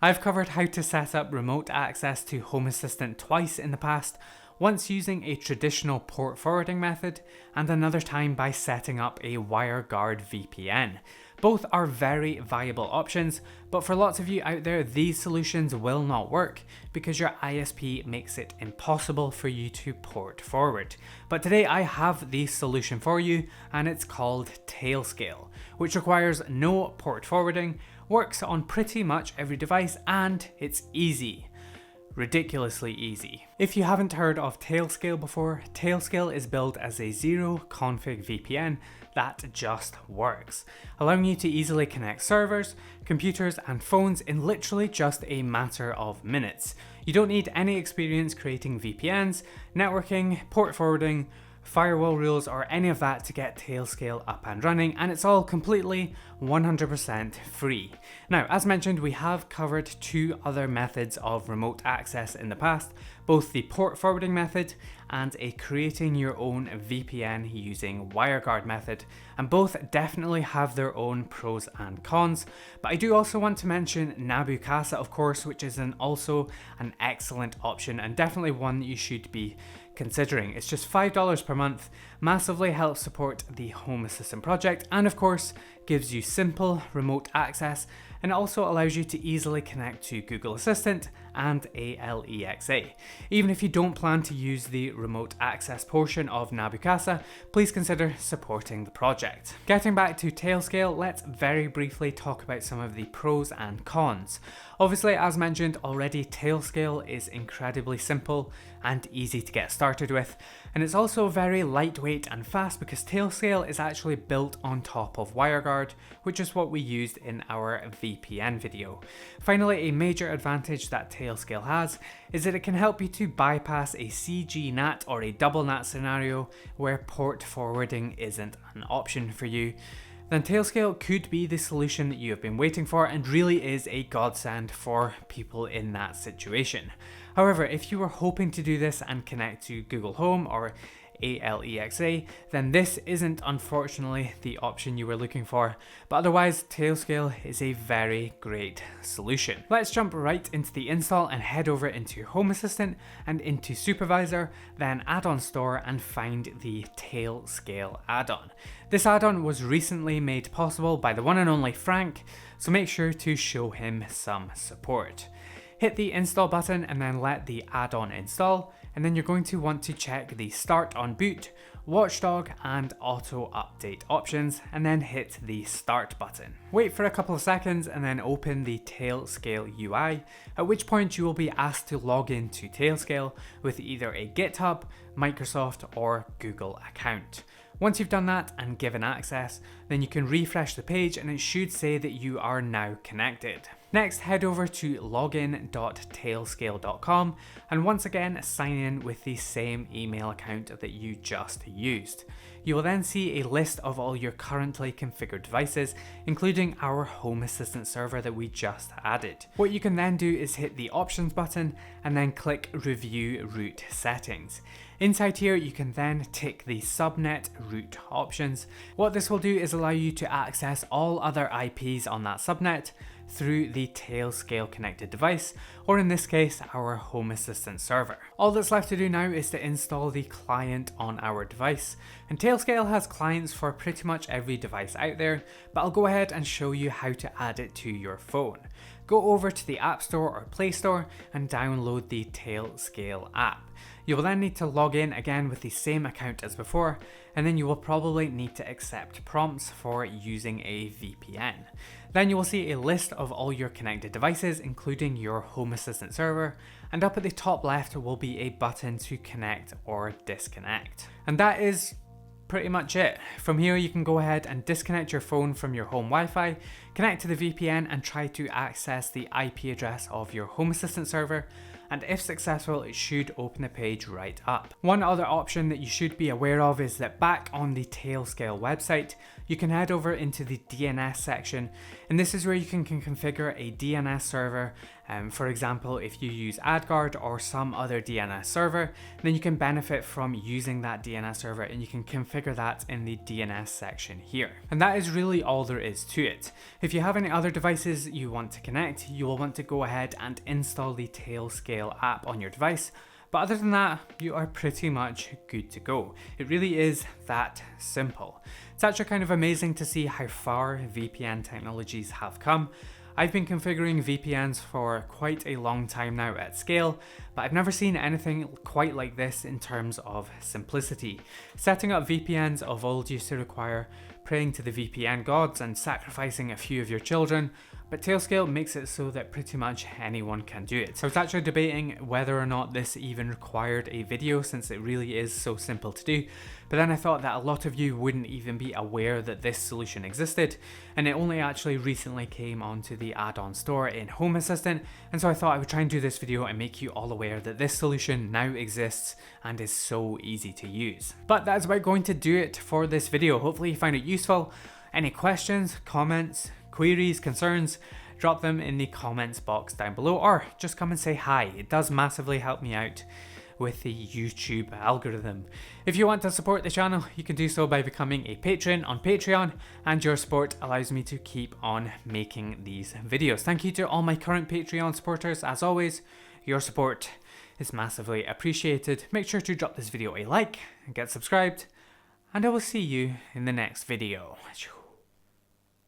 I've covered how to set up remote access to Home Assistant twice in the past, once using a traditional port forwarding method and another time by setting up a WireGuard VPN. Both are very viable options, but for lots of you out there, these solutions will not work because your ISP makes it impossible for you to port forward. But today I have the solution for you, and it's called Tailscale, which requires no port forwarding, works on pretty much every device, and it's easy. Ridiculously easy. If you haven't heard of Tailscale before, Tailscale is built as a zero config VPN that just works, allowing you to easily connect servers, computers and phones in literally just a matter of minutes. You don't need any experience creating VPNs, networking, port forwarding, firewall rules or any of that to get Tailscale up and running, and it's all completely 100% free. Now, as mentioned, we have covered two other methods of remote access in the past, both the port forwarding method and a creating your own VPN using WireGuard method, and both definitely have their own pros and cons. But I do also want to mention Nabu Casa, of course, which is also an excellent option and definitely one that you should be considering. It's just $5 per month, massively helps support the Home Assistant project, and of course gives you simple remote access, and it also allows you to easily connect to Google Assistant and Alexa. Even if you don't plan to use the remote access portion of Nabu Casa, please consider supporting the project. Getting back to Tailscale, let's very briefly talk about some of the pros and cons. Obviously, as mentioned already, Tailscale is incredibly simple and easy to get started with, and it's also very lightweight and fast because Tailscale is actually built on top of WireGuard, which is what we used in our VPN video. Finally, a major advantage that Tailscale has is that it can help you to bypass a CGNat or a double NAT scenario where port forwarding isn't an option for you. Then Tailscale could be the solution that you have been waiting for and really is a godsend for people in that situation. However, if you were hoping to do this and connect to Google Home or Alexa, then this isn't unfortunately the option you were looking for, but otherwise Tailscale is a very great solution. Let's jump right into the install and head over into Home Assistant and into Supervisor, then Add-on Store, and find the Tailscale add-on. This add-on was recently made possible by the one and only Frank, so make sure to show him some support. Hit the install button and then let the add-on install, and then you're going to want to check the Start on Boot, Watchdog and Auto Update options, and then hit the Start button. Wait for a couple of seconds and then open the Tailscale UI, at which point you will be asked to log in to Tailscale with either a GitHub, Microsoft or Google account. Once you've done that and given access, then you can refresh the page and it should say that you are now connected. Next, head over to login.tailscale.com and once again sign in with the same email account that you just used. You will then see a list of all your currently configured devices, including our Home Assistant server that we just added. What you can then do is hit the Options button and then click Review Root Settings. Inside here, you can then tick the subnet route options. What this will do is allow you to access all other IPs on that subnet through the Tailscale connected device, or in this case, our Home Assistant server. All that's left to do now is to install the client on our device, and Tailscale has clients for pretty much every device out there, but I'll go ahead and show you how to add it to your phone. Go over to the App Store or Play Store and download the Tailscale app. You will then need to log in again with the same account as before, and then you will probably need to accept prompts for using a VPN. Then you will see a list of all your connected devices, including your Home Assistant server, and up at the top left will be a button to connect or disconnect. And that is pretty much it. From here you can go ahead and disconnect your phone from your home Wi-Fi, connect to the VPN and try to access the IP address of your Home Assistant server, and if successful, it should open the page right up. One other option that you should be aware of is that back on the Tailscale website, you can head over into the DNS section, and this is where you can configure a DNS server. For example, if you use AdGuard or some other DNS server, then you can benefit from using that DNS server, and you can configure that in the DNS section here. And that is really all there is to it. If you have any other devices you want to connect, you will want to go ahead and install the Tailscale app on your device. But other than that, you are pretty much good to go. It really is that simple. It's actually kind of amazing to see how far VPN technologies have come. I've been configuring VPNs for quite a long time now at scale, but I've never seen anything quite like this in terms of simplicity. Setting up VPNs of old used to require praying to the VPN gods and sacrificing a few of your children, but Tailscale makes it so that pretty much anyone can do it. So I was actually debating whether or not this even required a video, since it really is so simple to do, but then I thought that a lot of you wouldn't even be aware that this solution existed, and it only actually recently came onto the add-on store in Home Assistant, and so I thought I would try and do this video and make you all aware that this solution now exists and is so easy to use. But that's about going to do it for this video. Hopefully you found it useful. Any questions, comments, queries, concerns, drop them in the comments box down below, or just come and say hi. It does massively help me out with the YouTube algorithm. If you want to support the channel, you can do so by becoming a patron on Patreon, and your support allows me to keep on making these videos. Thank you to all my current Patreon supporters. As always, your support is massively appreciated. Make sure to drop this video a like and get subscribed, and I will see you in the next video.